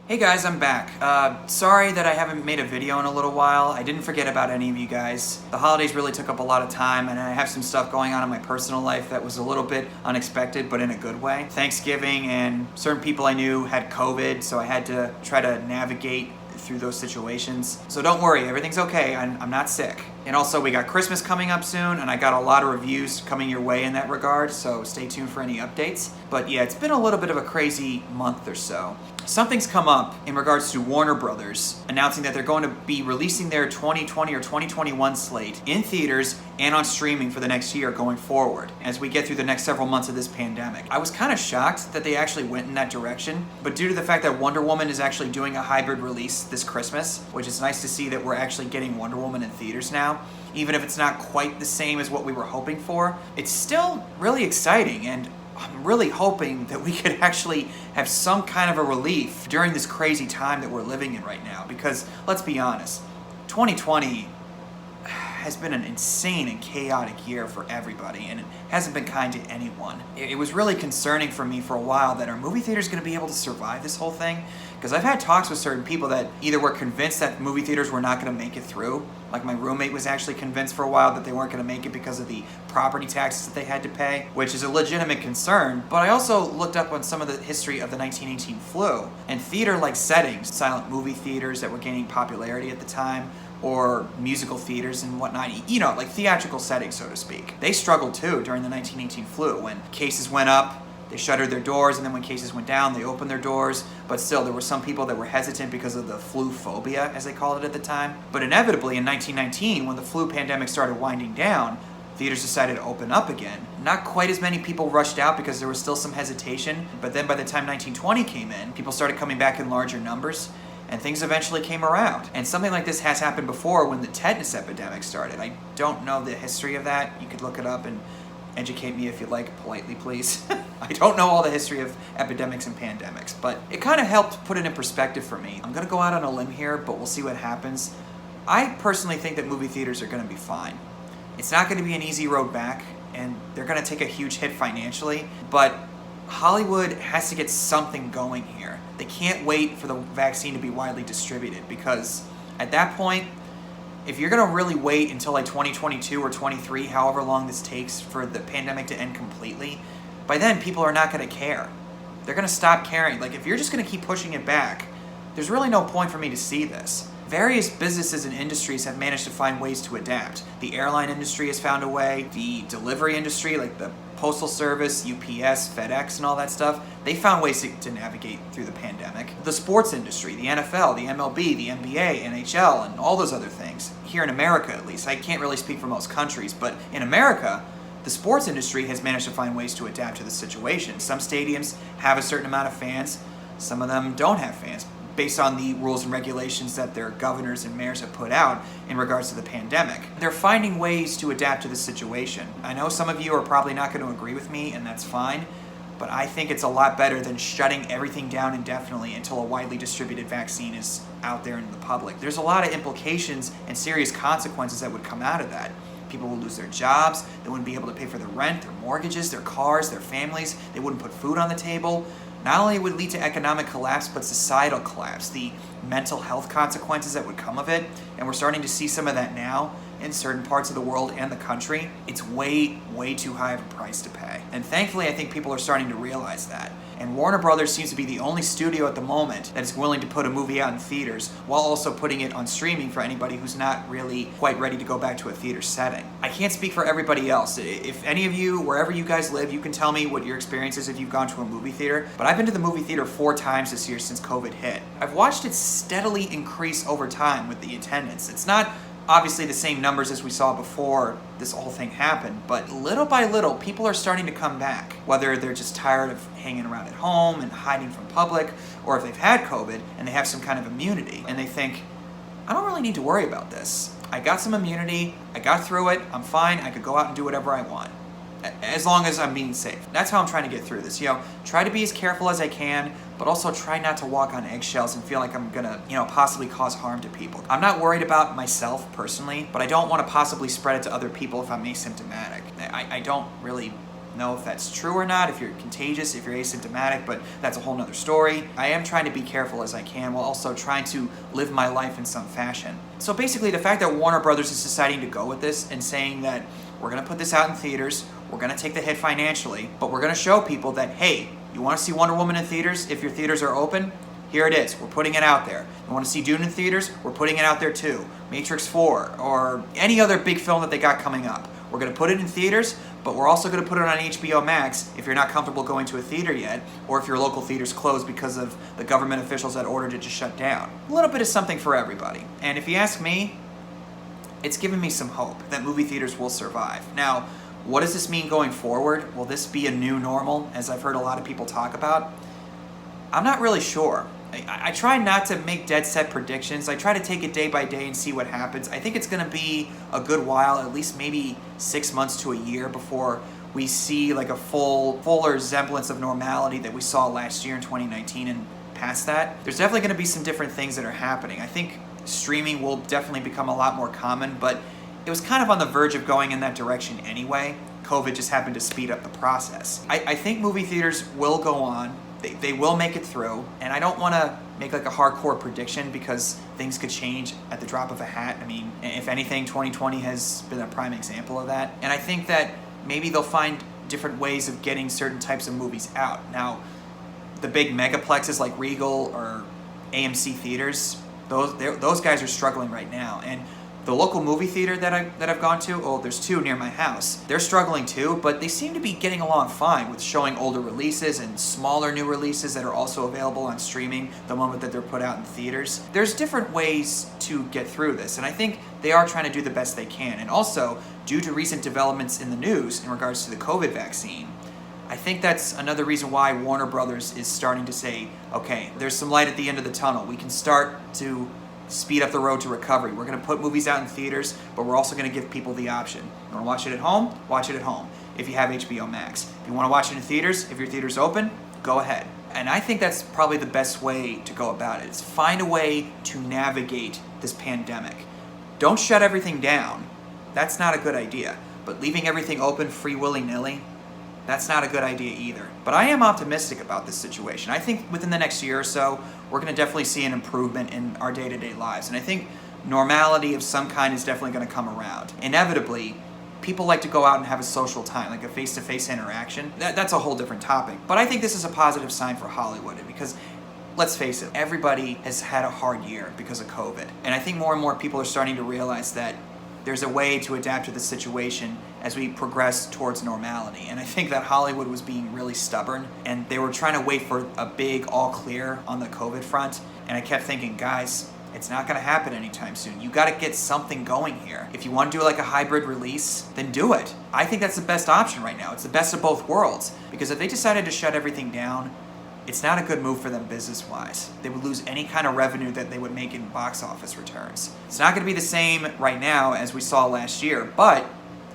Hey guys, I'm back. Sorry that I haven't made a video in a little while. I didn't forget about any of you guys. The holidays really took up a lot of time, and I have some stuff going on in my personal life that was a little bit unexpected, but in a good way. Thanksgiving and certain people I knew had COVID, so I had to try to navigate through those situations. So don't worry, everything's okay. I'm not sick. And also, we got Christmas coming up soon, and I got a lot of reviews coming your way in that regard, so stay tuned for any updates. But yeah, it's been a little bit of a crazy month or so. Something's come up in regards to Warner Brothers announcing that they're going to be releasing their 2020 or 2021 slate in theaters and on streaming for the next year going forward as we get through the next several months of this pandemic. I was kind of shocked that they actually went in that direction, but due to the fact that Wonder Woman is actually doing a hybrid release this Christmas, which is nice to see that we're actually getting Wonder Woman in theaters now, even if it's not quite the same as what we were hoping for, it's still really exciting, and I'm really hoping that we could actually have some kind of a relief during this crazy time that we're living in right now. Because let's be honest, 2020 has been an insane and chaotic year for everybody, and it hasn't been kind to anyone. It was really concerning for me for a while that our movie theaters going to be able to survive this whole thing, because I've had talks with certain people that either were convinced that movie theaters were not going to make it through, like my roommate was actually convinced for a while that they weren't going to make it because of the property taxes that they had to pay, which is a legitimate concern. But I also looked up on some of the history of the 1918 flu, and theater-like settings, silent movie theaters that were gaining popularity at the time, or musical theaters and whatnot, like theatrical settings, so to speak. They struggled too during the 1918 flu. When cases went up, they shuttered their doors, and then when cases went down, they opened their doors. But still, there were some people that were hesitant because of the flu phobia, as they called it at the time. But inevitably, in 1919, when the flu pandemic started winding down, theaters decided to open up again. Not quite as many people rushed out because there was still some hesitation, but then by the time 1920 came in, people started coming back in larger numbers, and things eventually came around. And something like this has happened before when the tetanus epidemic started. I don't know the history of that. You could look it up and educate me if you'd like, politely please. I don't know all the history of epidemics and pandemics, but it kind of helped put it in perspective for me. I'm gonna go out on a limb here, but we'll see what happens. I personally think that movie theaters are gonna be fine. It's not gonna be an easy road back, and they're gonna take a huge hit financially, but Hollywood has to get something going here. They can't wait for the vaccine to be widely distributed, because at that point, if you're gonna really wait until like 2022 or 23, however long this takes for the pandemic to end completely, by then people are not gonna care. They're gonna stop caring. Like, if you're just gonna keep pushing it back, there's really no point for me to see this. Various businesses and industries have managed to find ways to adapt. The airline industry has found a way. The delivery industry, like the Postal Service, UPS, FedEx, and all that stuff, they found ways to navigate through the pandemic. The sports industry, the NFL, the MLB, the NBA, NHL, and all those other things. Here in America, at least. I can't really speak for most countries, but in America, the sports industry has managed to find ways to adapt to the situation. Some stadiums have a certain amount of fans, some of them don't have fans, based on the rules and regulations that their governors and mayors have put out in regards to the pandemic. They're finding ways to adapt to the situation. I know some of you are probably not going to agree with me, and that's fine, but I think it's a lot better than shutting everything down indefinitely until a widely distributed vaccine is out there in the public. There's a lot of implications and serious consequences that would come out of that. People will lose their jobs, they wouldn't be able to pay for their rent, their mortgages, their cars, their families, they wouldn't put food on the table. Not only would it lead to economic collapse, but societal collapse, the mental health consequences that would come of it, and we're starting to see some of that now in certain parts of the world and the country. It's way, way too high of a price to pay. And thankfully, I think people are starting to realize that. And Warner Brothers seems to be the only studio at the moment that is willing to put a movie out in theaters while also putting it on streaming for anybody who's not really quite ready to go back to a theater setting. I can't speak for everybody else. If any of you, wherever you guys live, you can tell me what your experience is if you've gone to a movie theater. But I've been to the movie theater 4 times this year since COVID hit. I've watched it steadily increase over time with the attendance. It's not obviously the same numbers as we saw before this whole thing happened, but little by little, people are starting to come back. Whether they're just tired of hanging around at home and hiding from public, or if they've had COVID and they have some kind of immunity, and they think, I don't really need to worry about this. I got some immunity, I got through it, I'm fine, I could go out and do whatever I want. As long as I'm being safe. That's how I'm trying to get through this. Try to be as careful as I can, but also try not to walk on eggshells and feel like I'm gonna, possibly cause harm to people. I'm not worried about myself personally, but I don't want to possibly spread it to other people if I'm asymptomatic. I don't really know if that's true or not, if you're contagious, if you're asymptomatic, but that's a whole nother story. I am trying to be careful as I can while also trying to live my life in some fashion. So basically, the fact that Warner Brothers is deciding to go with this and saying that we're going to put this out in theaters, we're going to take the hit financially, but we're going to show people that, hey, you want to see Wonder Woman in theaters? If your theaters are open, here it is. We're putting it out there. You want to see Dune in theaters? We're putting it out there too. Matrix 4 or any other big film that they got coming up. We're going to put it in theaters, but we're also going to put it on HBO Max if you're not comfortable going to a theater yet, or if your local theater's closed because of the government officials that ordered it to shut down. A little bit of something for everybody. And if you ask me, it's given me some hope that movie theaters will survive. Now, what does this mean going forward? Will this be a new normal, as I've heard a lot of people talk about? I'm not really sure. I try not to make dead set predictions. I try to take it day by day and see what happens. I think it's going to be a good while, at least maybe 6 months to a year, before we see like a fuller semblance of normality that we saw last year in 2019 and past that. There's definitely going to be some different things that are happening. I think streaming will definitely become a lot more common, but it was kind of on the verge of going in that direction anyway. COVID just happened to speed up the process. I think movie theaters will go on. They will make it through, and I don't want to make like a hardcore prediction because things could change at the drop of a hat. I mean, if anything, 2020 has been a prime example of that. And I think that maybe they'll find different ways of getting certain types of movies out. Now, the big megaplexes like Regal or AMC theaters, those guys are struggling right now. And the local movie theater that I've gone to, there's two near my house. They're struggling too, but they seem to be getting along fine with showing older releases and smaller new releases that are also available on streaming the moment that they're put out in theaters. There's different ways to get through this, and I think they are trying to do the best they can. And also, due to recent developments in the news in regards to the COVID vaccine, I think that's another reason why Warner Brothers is starting to say, okay, there's some light at the end of the tunnel. We can start to speed up the road to recovery. We're going to put movies out in theaters, but we're also going to give people the option. You want to watch it at home? Watch it at home if you have HBO Max. If you want to watch it in theaters, if your theater's open, go ahead. And I think that's probably the best way to go about it, is find a way to navigate this pandemic. Don't shut everything down. That's not a good idea. But leaving everything open free willy-nilly, that's not a good idea either. But I am optimistic about this situation. I think within the next year or so, we're going to definitely see an improvement in our day-to-day lives. And I think normality of some kind is definitely going to come around. Inevitably, people like to go out and have a social time, like a face-to-face interaction. That's a whole different topic. But I think this is a positive sign for Hollywood because, let's face it, everybody has had a hard year because of COVID. And I think more and more people are starting to realize that there's a way to adapt to the situation as we progress towards normality. And I think that Hollywood was being really stubborn, and they were trying to wait for a big all clear on the COVID front. And I kept thinking, guys, it's not gonna happen anytime soon. You gotta get something going here. If you want to do like a hybrid release, then do it. I think that's the best option right now. It's the best of both worlds. Because if they decided to shut everything down, it's not a good move for them business-wise. They would lose any kind of revenue that they would make in box office returns. It's not going to be the same right now as we saw last year, but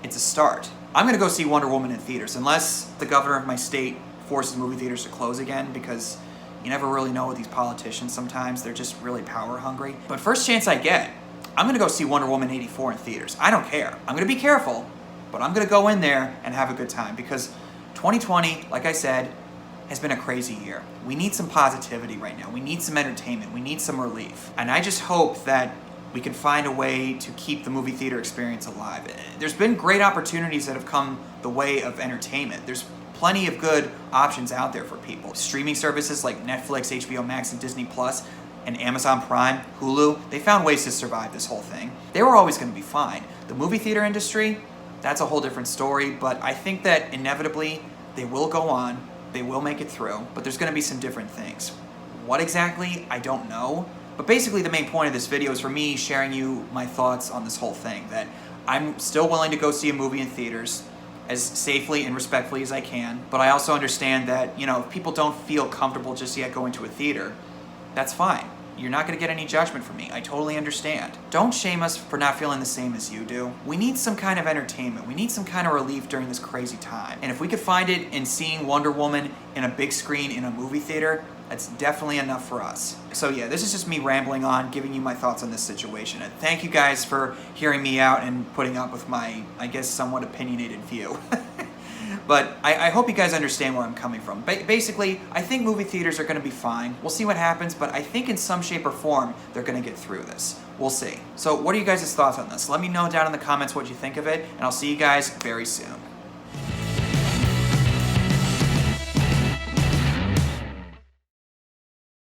it's a start. I'm going to go see Wonder Woman in theaters, unless the governor of my state forces movie theaters to close again, because you never really know with these politicians sometimes. They're just really power hungry. But first chance I get, I'm going to go see Wonder Woman 84 in theaters. I don't care. I'm going to be careful, but I'm going to go in there and have a good time, because 2020, like I said, has been a crazy year. We need some positivity right now. We need some entertainment. We need some relief. And I just hope that we can find a way to keep the movie theater experience alive. There's been great opportunities that have come the way of entertainment. There's plenty of good options out there for people. Streaming services like Netflix, HBO Max, and Disney Plus, and Amazon Prime, Hulu, they found ways to survive this whole thing. They were always going to be fine. The movie theater industry, that's a whole different story, but I think that inevitably they will go on. They will make it through, but there's going to be some different things. What exactly, I don't know. But basically the main point of this video is for me sharing you my thoughts on this whole thing, that I'm still willing to go see a movie in theaters as safely and respectfully as I can, but I also understand that, if people don't feel comfortable just yet going to a theater, that's fine. You're not going to get any judgment from me. I totally understand. Don't shame us for not feeling the same as you do. We need some kind of entertainment. We need some kind of relief during this crazy time. And if we could find it in seeing Wonder Woman in a big screen in a movie theater, that's definitely enough for us. So yeah, this is just me rambling on, giving you my thoughts on this situation. And thank you guys for hearing me out and putting up with my, I guess, somewhat opinionated view. But I hope you guys understand where I'm coming from. Basically, I think movie theaters are going to be fine. We'll see what happens, but I think in some shape or form, they're going to get through this. We'll see. So what are you guys' thoughts on this? Let me know down in the comments what you think of it, and I'll see you guys very soon.